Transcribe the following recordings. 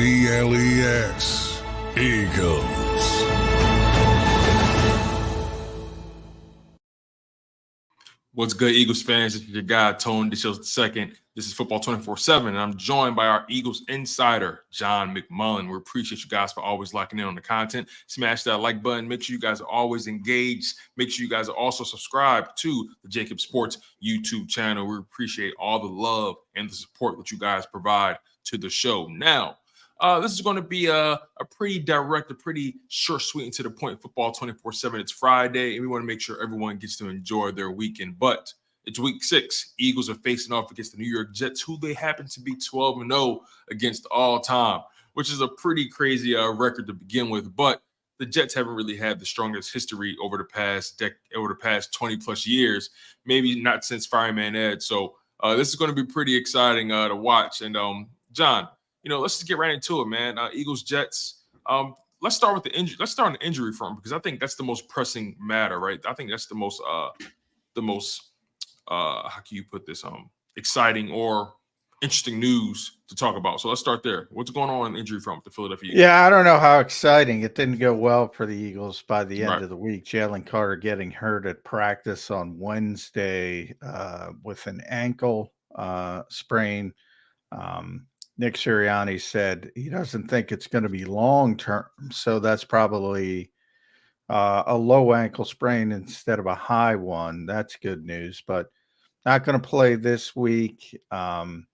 EAGLES, Eagles. What's good, Eagles fans? This is your guy, Tone DeShields II. This is Football 24/7, and I'm joined by our Eagles insider, John McMullen. We appreciate you guys for always locking in on the content. Smash that like button. Make sure you guys are always engaged. Make sure you guys are also subscribed to the JAKIB Sports YouTube channel. We appreciate all the love and the support that you guys provide to the show. Now, this is going to be a pretty direct, a pretty short, sweet, and to the point Football 24/7. It's Friday, and we want to make sure everyone gets to enjoy their weekend. But it's week 6. Eagles are facing off against the New York Jets, who they happen to be 12-0 against all time, which is a pretty crazy record to begin with. But the Jets haven't really had the strongest history over the past 20-plus years, maybe not since Fireman Ed. So this is going to be pretty exciting to watch. And John, let's just get right into it, man. Eagles, Jets. Let's start with the injury. Let's start on the injury front because I think that's the most pressing matter, right? I think that's the most how can you put this, exciting or interesting news to talk about. So let's start there. What's going on the injury front with the Philadelphia Eagles? Yeah, I don't know how exciting. It didn't go well for the Eagles by the end of the week. Jalen Carter getting hurt at practice on Wednesday with an ankle sprain. Nick Sirianni said he doesn't think it's going to be long-term, so that's probably a low ankle sprain instead of a high one. That's good news, but not going to play this week. And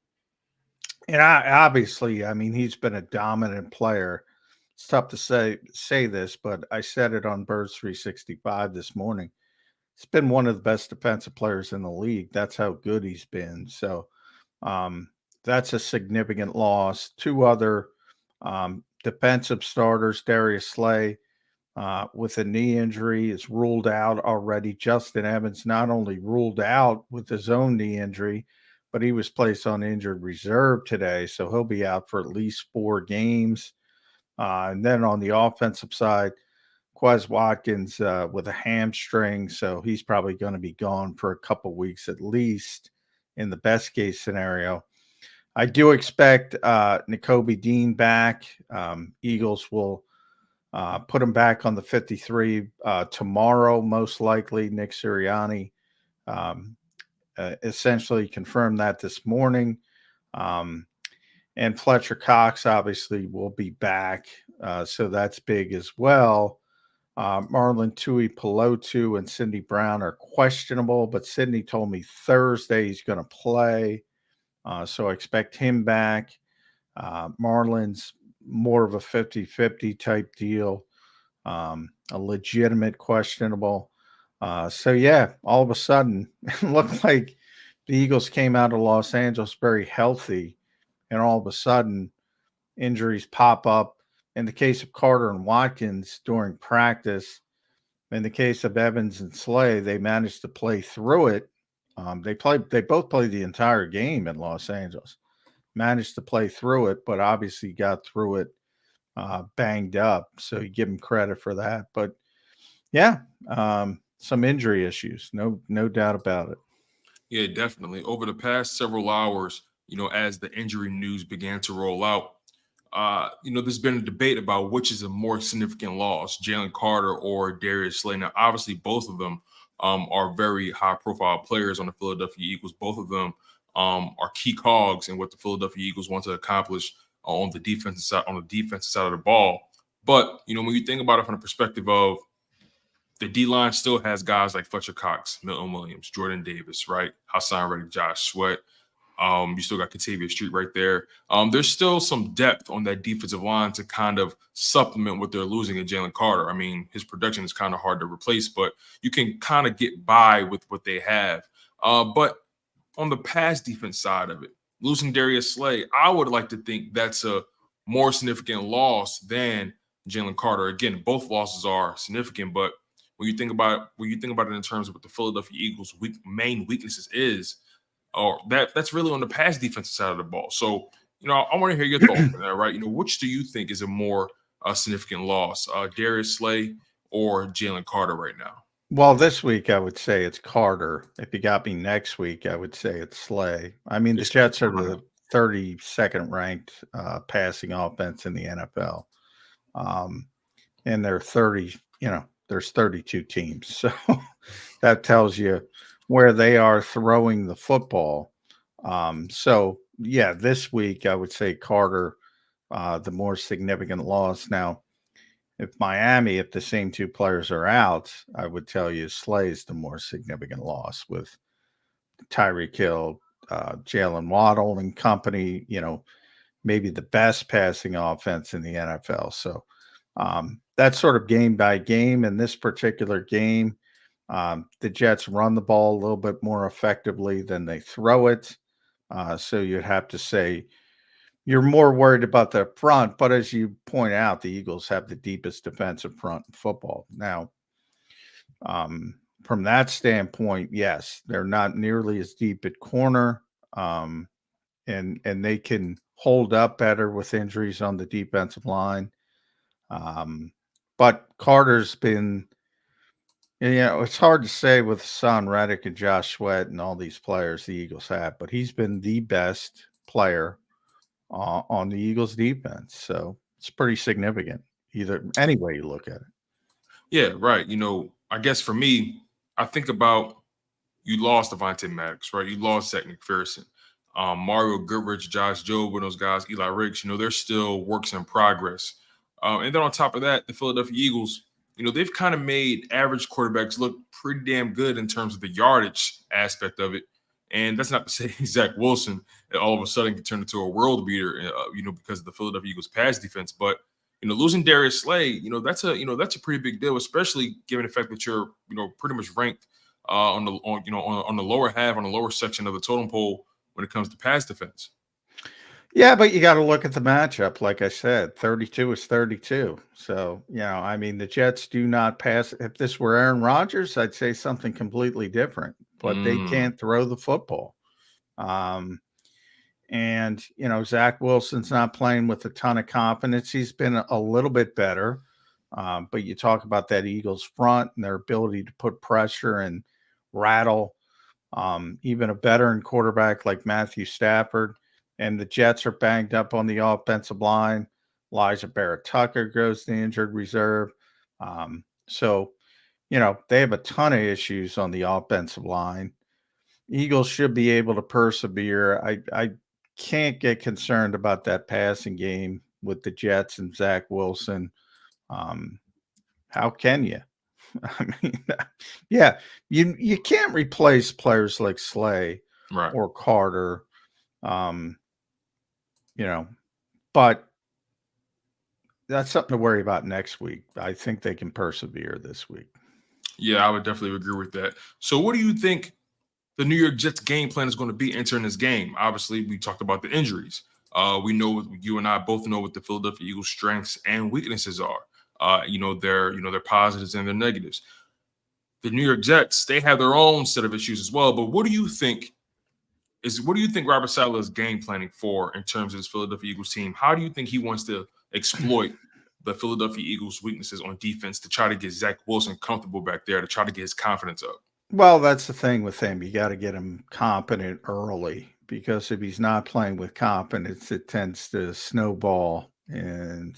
obviously, I mean, he's been a dominant player. It's tough to say this, but I said it on Birds 365 this morning. He's been one of the best defensive players in the league. That's how good he's been. So, that's a significant loss. 2 other defensive starters, Darius Slay with a knee injury is ruled out already. Justin Evans not only ruled out with his own knee injury, but he was placed on injured reserve today, so he'll be out for at least 4 games. And then on the offensive side, Quez Watkins with a hamstring, so he's probably going to be gone for a couple weeks at least in the best case scenario. I do expect Nakobe Dean back. Eagles will put him back on the 53 tomorrow, most likely. Nick Sirianni essentially confirmed that this morning. And Fletcher Cox obviously will be back, so that's big as well. Marlon Tui-Pelotu and Sidney Brown are questionable, but Sidney told me Thursday he's going to play. So I expect him back. Marlon's more of a 50-50 type deal, a legitimate questionable. So, yeah, all of a sudden, it looked like the Eagles came out of Los Angeles very healthy, and all of a sudden, injuries pop up. In the case of Carter and Watkins during practice, in the case of Evans and Slay, they managed to play through it. They both played the entire game in Los Angeles, managed to play through it, but obviously got through it banged up. So you give them credit for that. But yeah, some injury issues, no doubt about it. Yeah, definitely. Over the past several hours, as the injury news began to roll out, there's been a debate about which is a more significant loss, Jalen Carter or Darius Slay. Now, obviously, both of them are very high-profile players on the Philadelphia Eagles. Both of them are key cogs in what the Philadelphia Eagles want to accomplish on the defensive side of the ball. But, when you think about it from the perspective of the D-line still has guys like Fletcher Cox, Milton Williams, Jordan Davis, right? Hassan Reddick, Josh Sweat. You still got Katavius Street right there. There's still some depth on that defensive line to kind of supplement what they're losing in Jalen Carter. I mean, his production is kind of hard to replace, but you can kind of get by with what they have. But on the pass defense side of it, losing Darius Slay, I would like to think that's a more significant loss than Jalen Carter. Again, both losses are significant, but when you think about it in terms of what the Philadelphia Eagles' main weaknesses is, or that's really on the pass defensive side of the ball. So, I want to hear your thoughts on that, right? Which do you think is a more significant loss, Darius Slay or Jalen Carter right now? Well, this week I would say it's Carter. If you got me next week, I would say it's Slay. I mean, the Jets are the 32nd ranked passing offense in the NFL. And they're 30, there's 32 teams. So that tells you where they are throwing the football. So yeah, this week I would say Carter, the more significant loss. Now, if the same two players are out, I would tell you Slay's the more significant loss with Tyreek Hill, Jalen Waddle and company, maybe the best passing offense in the NFL. So that's sort of game by game. In this particular game, the Jets run the ball a little bit more effectively than they throw it. So you'd have to say you're more worried about the front. But as you point out, the Eagles have the deepest defensive front in football. Now, from that standpoint, yes, they're not nearly as deep at corner. And they can hold up better with injuries on the defensive line. But Carter's been, it's hard to say with Hassan Reddick and Josh Sweat and all these players the Eagles have, but he's been the best player on the Eagles defense. So it's pretty significant any way you look at it. Yeah, right. I guess for me, I think about you lost Devontae Maddox, right? You lost Zach McPherson. Mario Goodrich, Josh Jobe, and those guys, Eli Ricks, they're still works in progress. And then on top of that, the Philadelphia Eagles, they've kind of made average quarterbacks look pretty damn good in terms of the yardage aspect of it. And that's not to say Zach Wilson all of a sudden can turn into a world beater, because of the Philadelphia Eagles pass defense. But losing Darius Slay, that's a pretty big deal, especially given the fact that you're pretty much ranked on the lower half, on the lower section of the totem pole when it comes to pass defense. Yeah, but you got to look at the matchup. Like I said, 32 is 32. So, I mean, the Jets do not pass. If this were Aaron Rodgers, I'd say something completely different, but they can't throw the football. And, Zach Wilson's not playing with a ton of confidence. He's been a little bit better. But you talk about that Eagles front and their ability to put pressure and rattle even a veteran quarterback like Matthew Stafford. And the Jets are banged up on the offensive line. Elijah Barrett-Tucker goes to injured reserve. So, they have a ton of issues on the offensive line. Eagles should be able to persevere. I can't get concerned about that passing game with the Jets and Zach Wilson. How can you? I mean, yeah, you can't replace players like Slay or Carter. But that's something to worry about next week. I think they can persevere this week. Yeah, I would definitely agree with that. So what do you think the New York Jets game plan is going to be entering this game? Obviously, we talked about the injuries. We know, you and I both know what the Philadelphia Eagles' strengths and weaknesses are. Their positives and their negatives. The New York Jets, they have their own set of issues as well. But what do you think Robert Saleh is game planning for in terms of his Philadelphia Eagles team? How do you think he wants to exploit the Philadelphia Eagles' weaknesses on defense to try to get Zach Wilson comfortable back there, to try to get his confidence up? Well, that's the thing with him. You got to get him competent early, because if he's not playing with confidence, it tends to snowball. And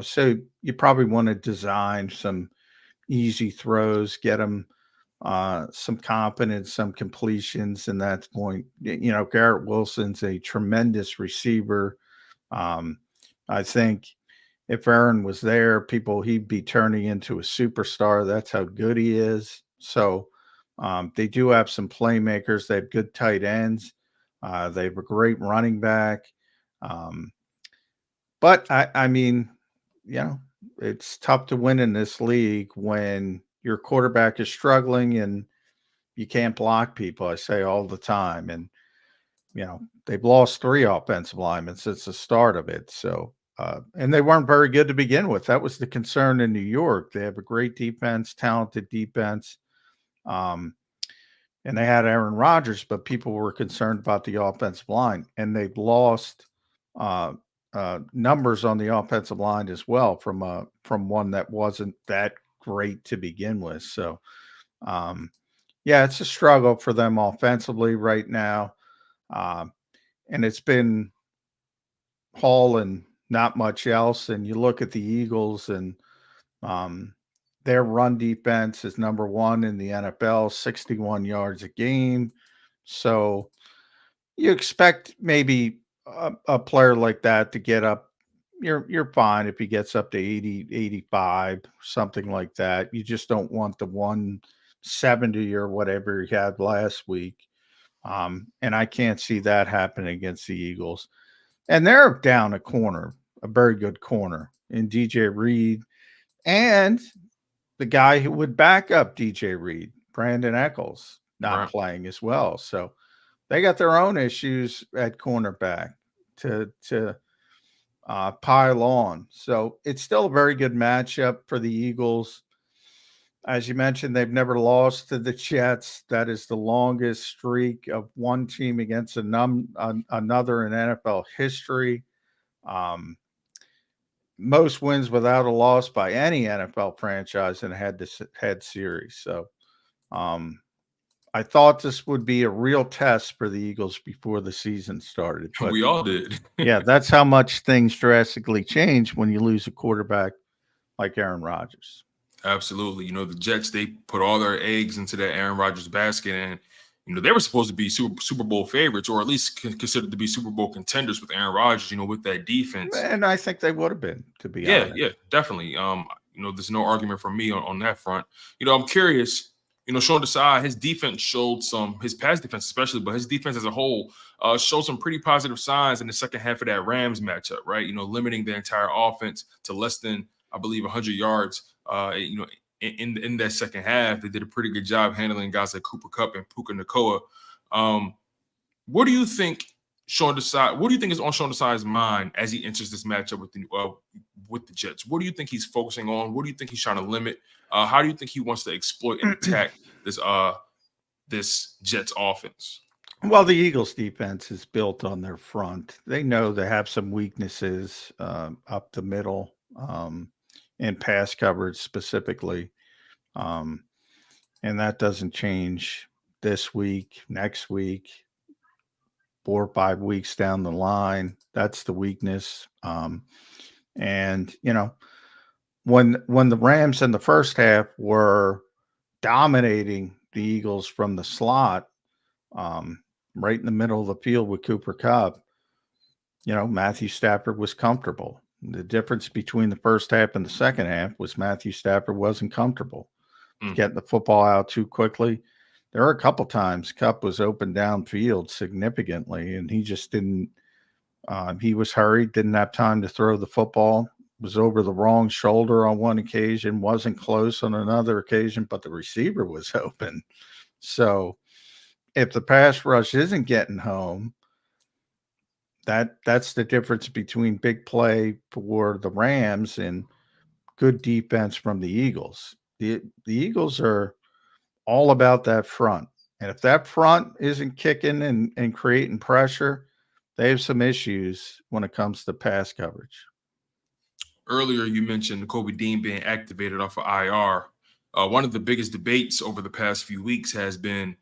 so you probably want to design some easy throws, get him some confidence, some completions. And that's point, Garrett Wilson's a tremendous receiver. I think, if Aaron was there, he'd be turning into a superstar. That's how good he is. So they do have some playmakers. They have good tight ends. They have a great running back. But I mean, it's tough to win in this league when your quarterback is struggling and you can't block people. I say all the time. And, they've lost 3 offensive linemen since the start of it. So, and they weren't very good to begin with. That was the concern in New York. They have a great defense, talented defense. And they had Aaron Rodgers, but people were concerned about the offensive line. And they've lost numbers on the offensive line as well from one that wasn't that great to begin with. So, it's a struggle for them offensively right now. And it's been Hall and not much else. And you look at the Eagles and their run defense is number 1 in the NFL, 61 yards a game. So you expect maybe a player like that to get up. You're fine if he gets up to 80, 85, something like that. You just don't want the 170 or whatever he had last week. And I can't see that happening against the Eagles. And they're down a corner, a very good corner in DJ Reed. And the guy who would back up DJ Reed, Brandon Eccles, not playing as well. So they got their own issues at cornerback to pile on. So it's still a very good matchup for the Eagles. As you mentioned, they've never lost to the Jets. That is the longest streak of one team against another in NFL history. Most wins without a loss by any NFL franchise in a head-to-head series. So I thought this would be a real test for the Eagles before the season started. But we all did. Yeah, that's how much things drastically change when you lose a quarterback like Aaron Rodgers. Absolutely. The Jets, they put all their eggs into that Aaron Rodgers basket, and they were supposed to be Super Bowl favorites, or at least considered to be Super Bowl contenders with Aaron Rodgers, with that defense. And I think they would have been, to be honest. Yeah, definitely. There's no argument from me on that front. I'm curious, Sean Desai, his defense showed his pass defense especially, but his defense as a whole showed some pretty positive signs in the second half of that Rams matchup, right? Limiting the entire offense to less than, I believe, 100 yards. In that second half, they did a pretty good job handling guys like Cooper Kupp and Puka Nacua. What do you think Sean Desai? What do you think is on Sean Desai's mind as he enters this matchup with the Jets? What do you think he's focusing on? What do you think he's trying to limit? How do you think he wants to exploit and attack this Jets offense? Well, the Eagles defense is built on their front. They know they have some weaknesses up the middle. In pass coverage specifically. And that doesn't change this week, next week, 4 or 5 weeks down the line. That's the weakness. And, when the Rams in the first half were dominating the Eagles from the slot, right in the middle of the field with Cooper Kupp, Matthew Stafford was comfortable. The difference between the first half and the second half was Matthew Stafford wasn't comfortable getting the football out too quickly. There were a couple times Kupp was open downfield significantly, and he just didn't. He was hurried, didn't have time to throw the football. Was over the wrong shoulder on one occasion, wasn't close on another occasion, but the receiver was open. So if the pass rush isn't getting home, that's the difference between big play for the Rams and good defense from the Eagles. The Eagles are all about that front. And if that front isn't kicking and creating pressure, they have some issues when it comes to pass coverage. Earlier, you mentioned Kobe Dean being activated off of IR. One of the biggest debates over the past few weeks has been,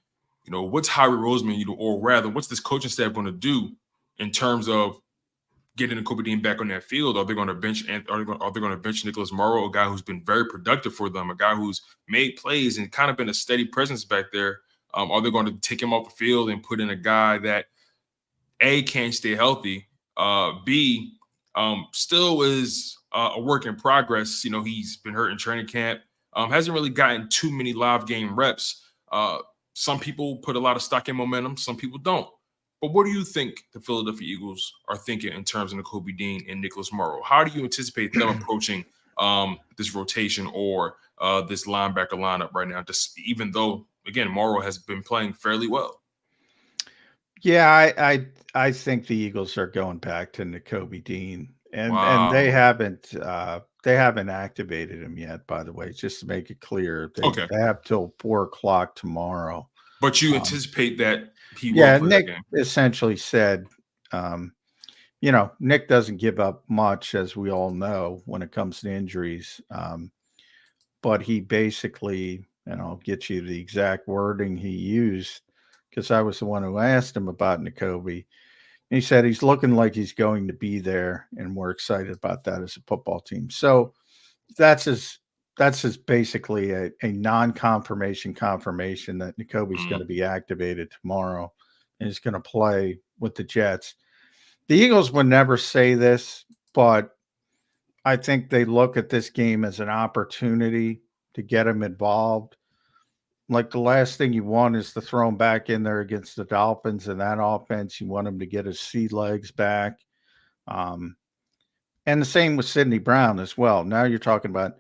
what's Howie Roseman, or rather, what's this coaching staff going to do in terms of getting Kobe Dean back on that field? Are they going to bench? Are they going to bench Nicholas Morrow, a guy who's been very productive for them, a guy who's made plays and kind of been a steady presence back there? Are they going to take him off the field and put in a guy that A, can't stay healthy, B, still is a work in progress. You know, he's been hurt in training camp. Hasn't really gotten too many live game reps. Some people put a lot of stock in momentum. Some people don't. But what do you think the Philadelphia Eagles are thinking in terms of Nakobe Dean and Nicholas Morrow? How do you anticipate them approaching this rotation or this linebacker lineup right now, just even though, again, Morrow has been playing fairly well? Yeah, I think the Eagles are going back to Nakobe Dean, and Wow. they haven't activated him yet. By the way, just to make it clear, they have till 4:00 tomorrow. But you anticipate that he will Yeah, play Nick that game. essentially said, you know, Nick doesn't give up much, as we all know, when it comes to injuries. But he basically, and I'll get you the exact wording he used, because I was the one who asked him about Nakobe. And he said he's looking like he's going to be there, and we're excited about that as a football team. So that's his basically a non-confirmation confirmation that Nakobe's going to be activated tomorrow and is going to play with the Jets. The Eagles would never say this, but I think they look at this game as an opportunity to get him involved. Like, the last thing you want is to throw him back in there against the Dolphins in that offense. You want him to get his sea legs back. And the same with Sidney Brown as well. Now you're talking about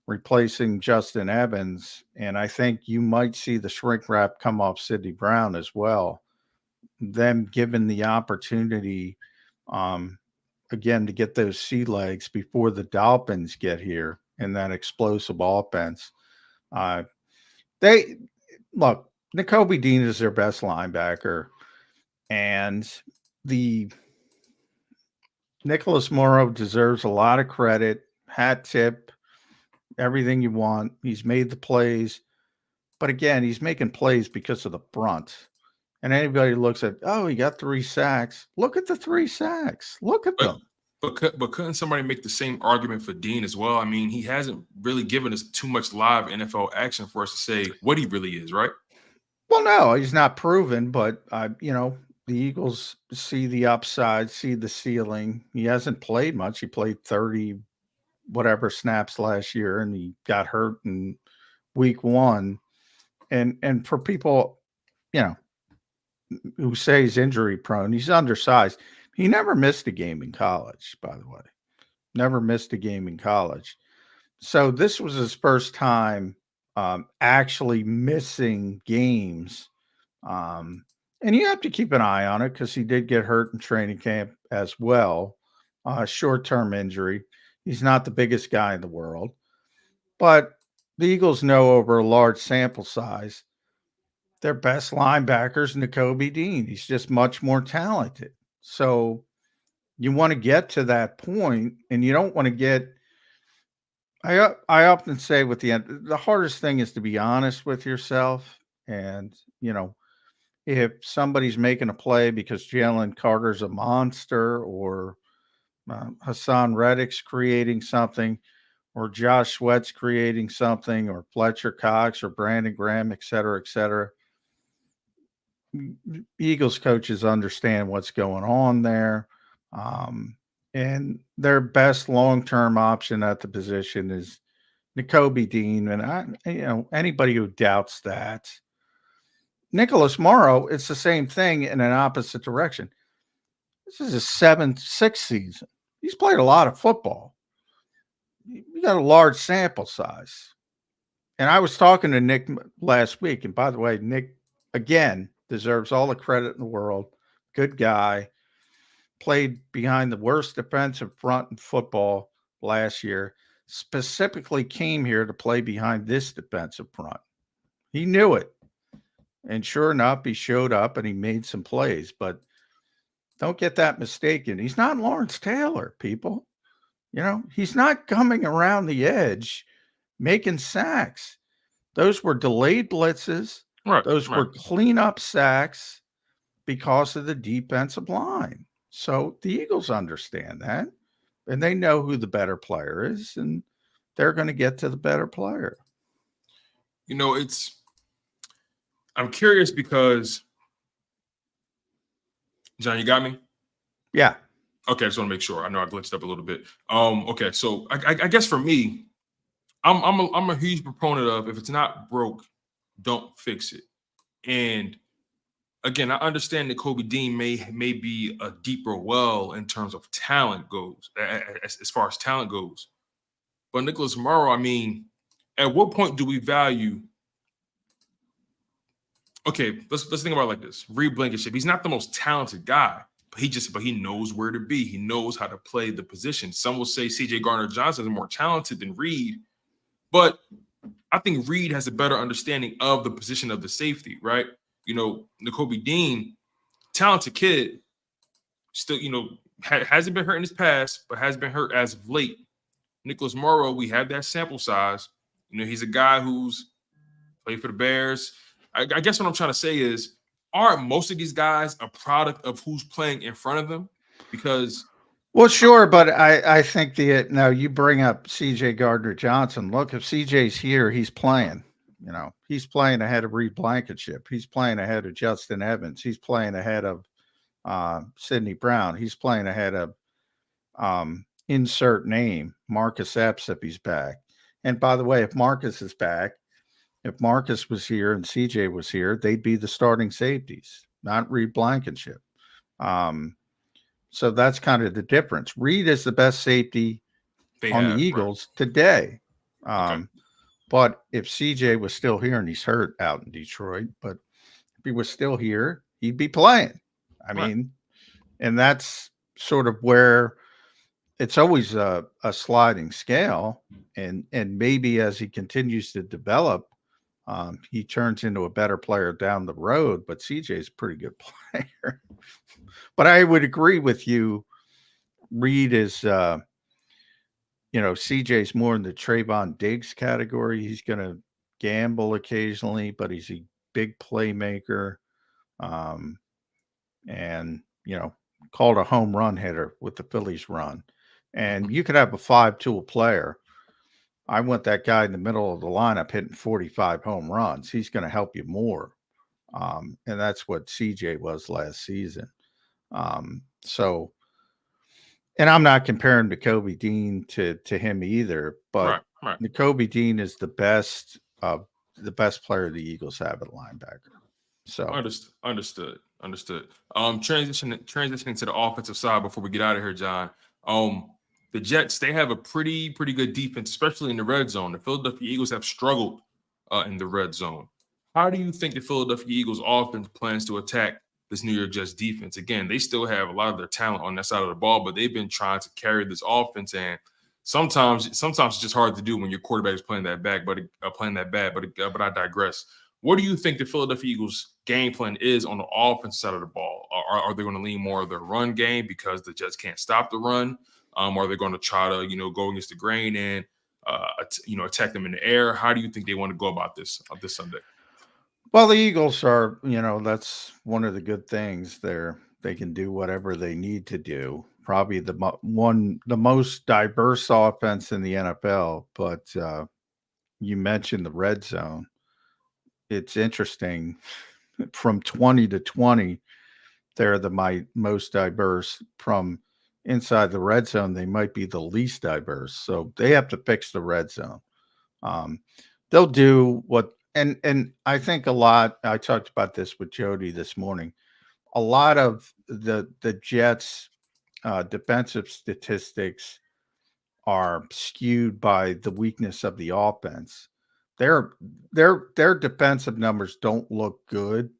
replacing Justin Evans, and I think you might see the shrink wrap come off Sidney Brown as well. Them given the opportunity, again, to get those sea legs before the Dolphins get here in that explosive offense. They look, Nakobe Dean is their best linebacker, and the Nicholas Morrow deserves a lot of credit. Hat tip, everything you want. He's made the plays, but again, he's making plays because of the front. And anybody looks at, oh, he got 3 sacks. Look at the 3 sacks. Look at them. But couldn't somebody make the same argument for Dean as well? I mean, he hasn't really given us too much live NFL action for us to say what he really is, right? Well, no, he's not proven, but you know, the Eagles see the upside, see the ceiling. He hasn't played much. He played 30 whatever snaps last year, and he got hurt in week 1. And for people, you know, who say he's injury prone, he's undersized. He never missed a game in college, by the way. Never missed a game in college. So this was his first time actually missing games. And you have to keep an eye on it because he did get hurt in training camp as well. Short-term injury. He's not the biggest guy in the world. But the Eagles know over a large sample size, their best linebackers, Nakobe Dean. He's just much more talented. So you want to get to that point, and you don't want to get – I often say with the hardest thing is to be honest with yourself. And, you know, if somebody's making a play because Jalen Carter's a monster, or Hassan Reddick's creating something, or Josh Sweat's creating something, or Fletcher Cox or Brandon Graham, et cetera, Eagles coaches understand what's going on there. And their best long-term option at the position is Nakobe Dean. And anybody who doubts that, Nicholas Morrow, it's the same thing in an opposite direction. This is his 6th season. He's played a lot of football. You got a large sample size. And I was talking to Nick last week. And by the way, Nick, again, deserves all the credit in the world. Good guy. Played behind the worst defensive front in football last year. Specifically came here to play behind this defensive front. He knew it. And sure enough, he showed up and he made some plays. But don't get that mistaken. He's not Lawrence Taylor, people. You know, he's not coming around the edge making sacks. Those were delayed blitzes. Right. Those were cleanup sacks because of the defensive line. So the Eagles understand that, and they know who the better player is, and they're going to get to the better player. You know, I'm curious because, John, you got me? Yeah. Okay, I just want to make sure. I know I glitched up a little bit. Okay, so I guess for me, I'm a huge proponent of if it's not broke, don't fix it. And again, I understand that Kobe Dean may be a deeper well in terms of talent goes, as far as talent goes. But Nicholas Morrow, I mean, at what point do we value? Okay, let's think about it like this. Reed Blankenship, he's not the most talented guy, but he knows where to be. He knows how to play the position. Some will say C.J. Gardner-Johnson is more talented than Reed, but I think Reed has a better understanding of the position of the safety, right? You know, Nakobe Dean, talented kid, still, you know, hasn't been hurt in his past, but has been hurt as of late. Nicholas Morrow, we have that sample size. You know, he's a guy who's played for the Bears. I guess what I'm trying to say is, aren't most of these guys a product of who's playing in front of them? Because well, sure, but I think now you bring up C.J. Gardner-Johnson. Look, if C.J.'s here, he's playing. You know, he's playing ahead of Reed Blankenship. He's playing ahead of Justin Evans. He's playing ahead of Sidney Brown. He's playing ahead of insert name, Marcus Epps, if he's back. And by the way, if Marcus is back, if Marcus was here and CJ was here, they'd be the starting safeties, not Reed Blankenship. So that's kind of the difference. Reed is the best safety on the Eagles today. Okay. But if CJ was still here, and he's hurt out in Detroit, but if he was still here, he'd be playing. I mean, and that's sort of where it's always a sliding scale. And maybe as he continues to develop, he turns into a better player down the road, but CJ is a pretty good player. But I would agree with you. Reed is, CJ's more in the Trayvon Diggs category. He's going to gamble occasionally, but he's a big playmaker. And, called a home run hitter with the Phillies run. And you could have a 5-tool player. I want that guy in the middle of the lineup hitting 45 home runs. He's going to help you more. And that's what CJ was last season. So, and I'm not comparing Nakobe Dean to him either, but Nakobe Dean is the best player the Eagles have at linebacker. So understood. Transitioning to the offensive side before we get out of here, John. The Jets, they have a pretty good defense, especially in the red zone. The Philadelphia Eagles have struggled in the red zone. How do you think the Philadelphia Eagles offense plans to attack this New York Jets defense? Again, they still have a lot of their talent on that side of the ball, but they've been trying to carry this offense, and sometimes it's just hard to do when your quarterback is playing that bad. But I digress. What do you think the Philadelphia Eagles game plan is on the offense side of the ball? Are they going to lean more of their run game because the Jets can't stop the run? Are they going to try to, go against the grain and, attack them in the air? How do you think they want to go about this Sunday? Well, the Eagles are, that's one of the good things. They can do whatever they need to do. Probably the most diverse offense in the NFL. But you mentioned the red zone. It's interesting. From 20 to 20, they're the most diverse. From inside the red zone, they might be the least diverse. So they have to fix the red zone. They'll do what, and I think a lot, I talked about this with Jody this morning, a lot of the Jets defensive statistics are skewed by the weakness of the offense. Their defensive numbers don't look good,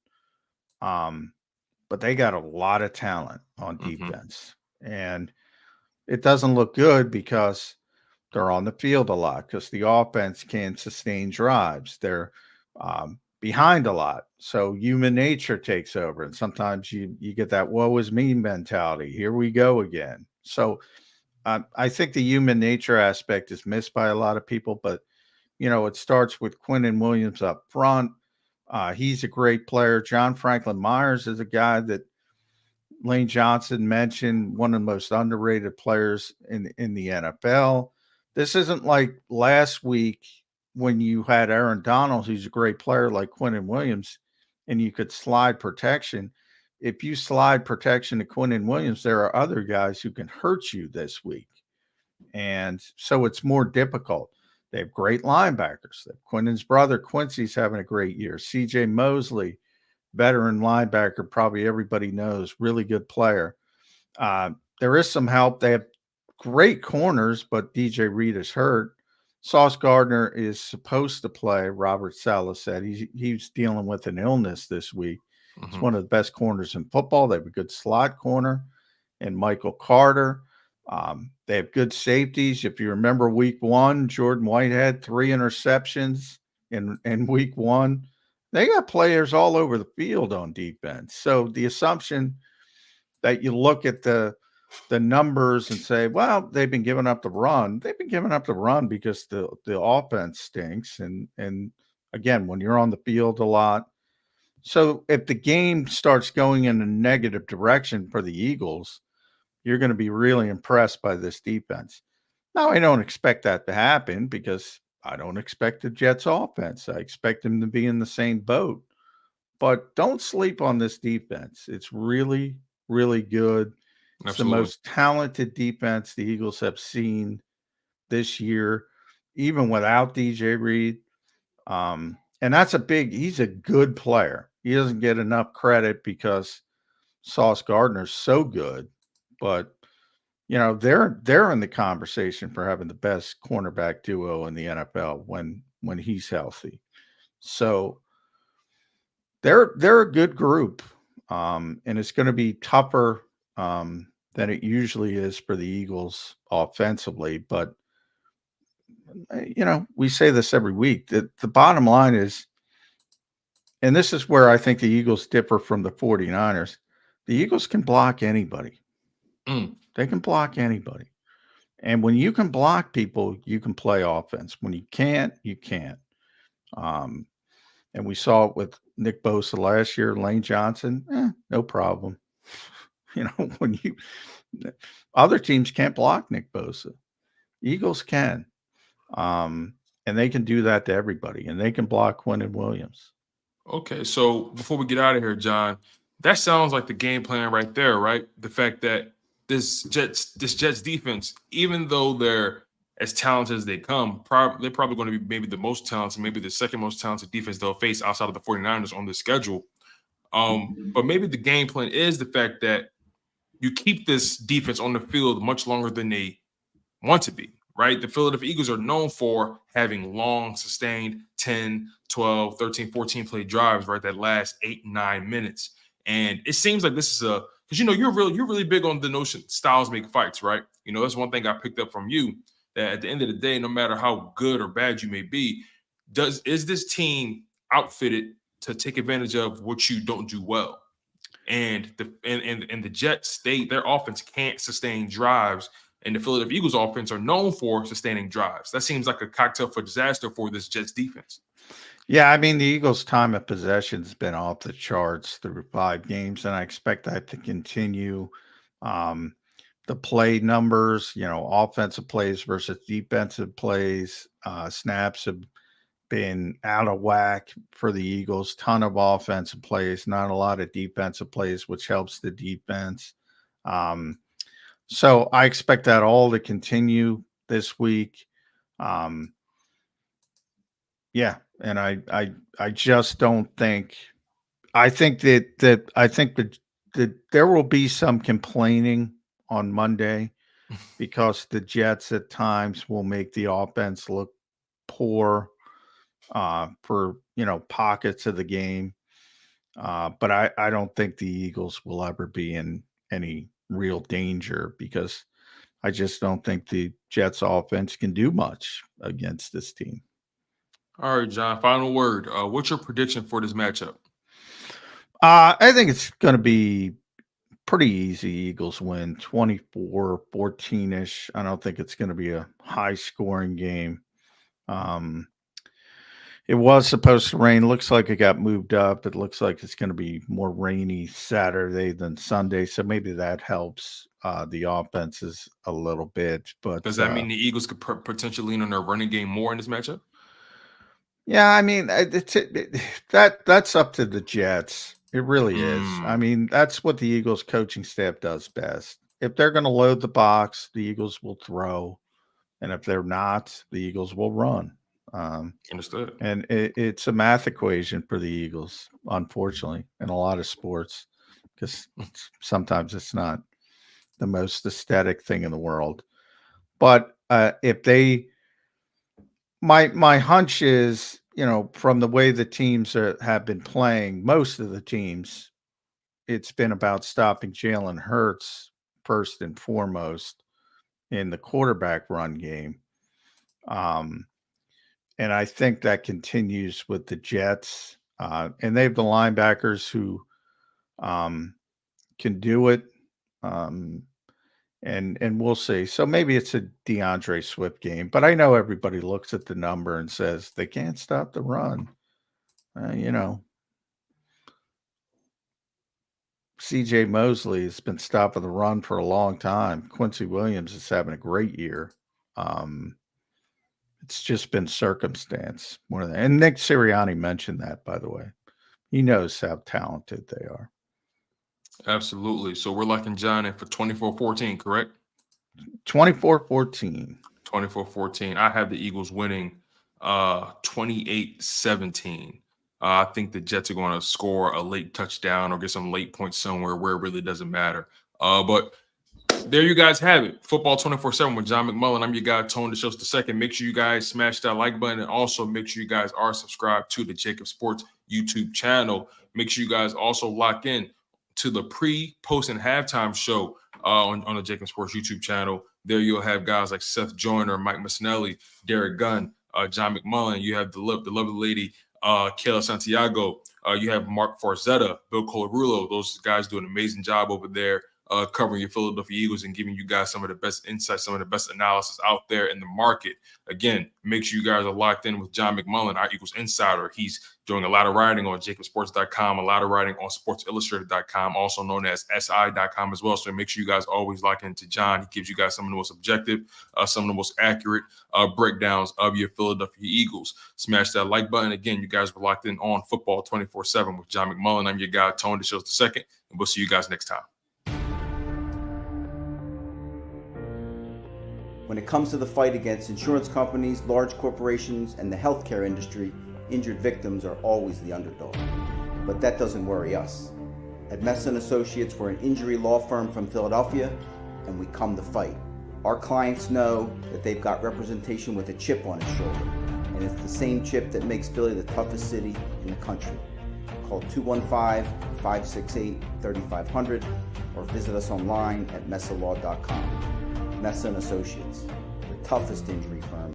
but they got a lot of talent on defense. And it doesn't look good because they're on the field a lot, because the offense can't sustain drives. They're behind a lot. So human nature takes over. And sometimes you get that woe is me mentality. Here we go again. So I think the human nature aspect is missed by a lot of people, but it starts with Quinnen Williams up front. He's a great player. John Franklin Myers is a guy that Lane Johnson mentioned, one of the most underrated players in the NFL. This isn't like last week when you had Aaron Donald, who's a great player like Quinnen Williams, and you could slide protection. if you slide protection to Quinnen Williams, there are other guys who can hurt you this week. And so it's more difficult. They have great linebackers. Quinnen's brother, Quincy's having a great year. C.J. Mosley, veteran linebacker, probably everybody knows, really good player. There is some help. They have great corners, but DJ Reed is hurt. Sauce Gardner is supposed to play, Robert Saleh said. He's dealing with an illness this week. He's one of the best corners in football. They have a good slot corner and Michael Carter. They have good safeties. If you remember week 1, Jordan Whitehead, 3 interceptions in week 1. They got players all over the field on defense. So the assumption that you look at the numbers and say, well, they've been giving up the run. They've been giving up the run because the offense stinks. And again, when you're on the field a lot. So if the game starts going in a negative direction for the Eagles, you're going to be really impressed by this defense. Now, I don't expect that to happen because I don't expect the Jets offense. I expect them to be in the same boat. But don't sleep on this defense. It's really, really good. It's the most talented defense the Eagles have seen this year, even without DJ Reed. And that's he's a good player. He doesn't get enough credit because Sauce Gardner's so good. But, you know, they're in the conversation for having the best cornerback duo in the NFL when he's healthy. So they're a good group. And it's going to be tougher than it usually is for the Eagles offensively. But, you know, we say this every week, that the bottom line is, and this is where I think the Eagles differ from the 49ers, the Eagles can block anybody. They can block anybody. And when you can block people, you can play offense. When you can't, you can't. And we saw it with Nick Bosa last year, Lane Johnson, no problem. You know, when other teams can't block Nick Bosa. Eagles can. And they can do that to everybody. And they can block Quinnen Williams. Okay, so before we get out of here, John, that sounds like the game plan right there, right? The fact that this Jets defense, even though they're as talented as they come, they're probably going to be maybe the most talented, maybe the second most talented defense they'll face outside of the 49ers on this schedule. But maybe the game plan is the fact that you keep this defense on the field much longer than they want to be, right? The Philadelphia Eagles are known for having long, sustained 10, 12, 13, 14 play drives, right? That last 8, 9 minutes. And it seems like this is because, you know, you're really big on the notion styles make fights, right? You know, that's one thing I picked up from you, that at the end of the day, no matter how good or bad you may be, is this team outfitted to take advantage of what you don't do well? And the Jets, their offense can't sustain drives, and the Philadelphia Eagles offense are known for sustaining drives. That seems like a cocktail for disaster for this Jets defense. Yeah, I mean, the Eagles' time of possession has been off the charts through 5 games, and I expect that to continue. The play numbers, you know, offensive plays versus defensive plays, snaps have been out of whack for the Eagles. Ton of offensive plays, not a lot of defensive plays, which helps the defense. So I expect that all to continue this week. Yeah, and I just don't think. I think that there will be some complaining on Monday because the Jets at times will make the offense look poor for, you know, pockets of the game. But I don't think the Eagles will ever be in any real danger because I just don't think the Jets offense can do much against this team. All right, John, final word. What's your prediction for this matchup? I think it's going to be pretty easy. Eagles win 24-14-ish. I don't think it's going to be a high-scoring game. It was supposed to rain. Looks like it got moved up. It looks like it's going to be more rainy Saturday than Sunday, so maybe that helps the offenses a little bit. But does that mean the Eagles could potentially lean on their running game more in this matchup? Yeah, I mean, that's up to the Jets. It really is. I mean, that's what the Eagles coaching staff does best. If they're going to load the box, the Eagles will throw. And if they're not, the Eagles will run. Understood. And it's a math equation for the Eagles, unfortunately, in a lot of sports, because sometimes it's not the most aesthetic thing in the world. But if they, my hunch is, from the way the teams have been playing, most of the teams, it's been about stopping Jalen Hurts first and foremost in the quarterback run game. And I think that continues with the Jets. And they have the linebackers who can do it. And we'll see. So maybe it's a DeAndre Swift game, but I know everybody looks at the number and says they can't stop the run. CJ Mosley has been stopping the run for a long time. Quincy Williams is having a great year. It's just been circumstance more than, and Nick Sirianni mentioned that, by the way. He knows how talented they are. Absolutely. So we're locking John in for 24-14, correct? 24-14. 24-14. I have the Eagles winning 28-17. I think the Jets are going to score a late touchdown or get some late points somewhere where it really doesn't matter. But there you guys have it. Football 24/7 with John McMullen. I'm your guy, Tone DeShields II. Make sure you guys smash that like button, and also make sure you guys are subscribed to the JAKIB Sports YouTube channel. Make sure you guys also lock in to the pre, post, and halftime show on the JAKIB Sports YouTube channel. There you'll have guys like Seth Joyner, Mike Missinelli, Derek Gunn, John McMullen. You have the lovely lady, Kayla Santiago. You have Mark Farzetta, Bill Colarulo. Those guys do an amazing job over there covering your Philadelphia Eagles and giving you guys some of the best insights, some of the best analysis out there in the market. Again, make sure you guys are locked in with John McMullen, our Eagles insider. He's doing a lot of writing on JAKIBsports.com, a lot of writing on SportsIllustrated.com, also known as SI.com as well. So make sure you guys always lock into John. He gives you guys some of the most objective, some of the most accurate breakdowns of your Philadelphia Eagles. Smash that like button. Again, you guys were locked in on Football 24/7 with John McMullen. I'm your guy, Tone DeShields II, and we'll see you guys next time. When it comes to the fight against insurance companies, large corporations, and the healthcare industry, injured victims are always the underdog. But that doesn't worry us. At Messa & Associates, we're an injury law firm from Philadelphia, and we come to fight. Our clients know that they've got representation with a chip on its shoulder, and it's the same chip that makes Philly the toughest city in the country. Call 215-568-3500 or visit us online at messalaw.com. Messa & Associates, the toughest injury firm